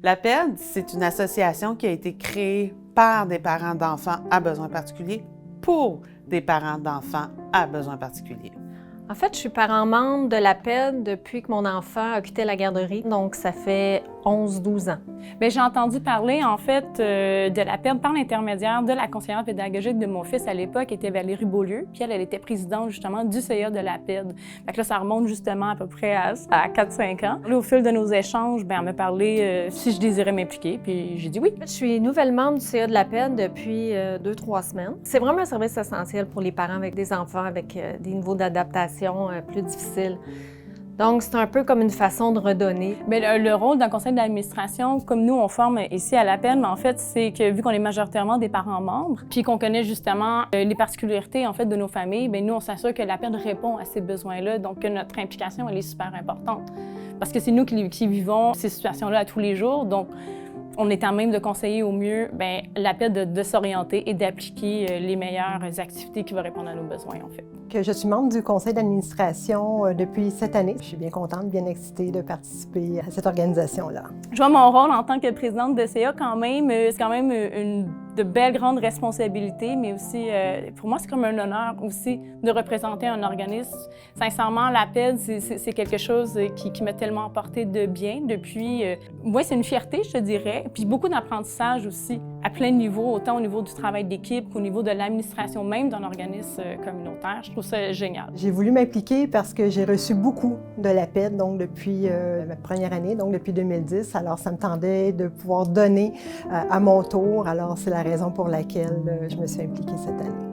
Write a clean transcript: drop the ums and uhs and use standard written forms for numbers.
L'APED, c'est une association qui a été créée par des parents d'enfants à besoins particuliers pour des parents d'enfants à besoins particuliers. En fait, je suis parent membre de l'APED depuis que mon enfant a quitté la garderie, donc ça fait 11-12 ans. Bien, j'ai entendu parler, en fait, de l'APED par l'intermédiaire de la conseillère pédagogique de mon fils à l'époque, qui était Valérie Beaulieu, puis elle était présidente, justement, du CA de l'APED. Fait que là, ça remonte justement à peu près à 4-5 ans. Là, au fil de nos échanges, bien, elle m'a parlé si je désirais m'impliquer, puis j'ai dit oui. Je suis nouvelle membre du CA de l'APED depuis 2-3 semaines. C'est vraiment un service essentiel pour les parents avec des enfants avec des niveaux d'adaptation plus difficiles. Donc, c'est un peu comme une façon de redonner. Bien, le rôle d'un conseil d'administration, comme nous, on forme ici à l'APED, mais en fait, c'est que vu qu'on est majoritairement des parents membres, puis qu'on connaît justement les particularités en fait de nos familles, bien, nous, on s'assure que l'APED répond à ces besoins-là, donc que notre implication, elle est super importante. Parce que c'est nous qui vivons ces situations-là à tous les jours, donc on est à même de conseiller au mieux bien, l'APED de s'orienter et d'appliquer les meilleures activités qui vont répondre à nos besoins, en fait. Je suis membre du conseil d'administration depuis cette année. Je suis bien contente, bien excitée de participer à cette organisation-là. Je vois mon rôle en tant que présidente de CA quand même, c'est quand même de belles grandes responsabilités, mais aussi, pour moi, c'est comme un honneur aussi de représenter un organisme. Sincèrement, l'APED, c'est quelque chose qui m'a tellement apporté de bien depuis. Moi, c'est une fierté, je te dirais, puis beaucoup d'apprentissage aussi, à plein de niveaux, autant au niveau du travail d'équipe qu'au niveau de l'administration même d'un organisme communautaire. Je trouve ça génial. J'ai voulu m'impliquer parce que j'ai reçu beaucoup de l'APED, donc depuis ma première année, donc depuis 2010. Alors, ça me tendait de pouvoir donner à mon tour. Alors, c'est la raison pour laquelle je me suis impliquée cette année.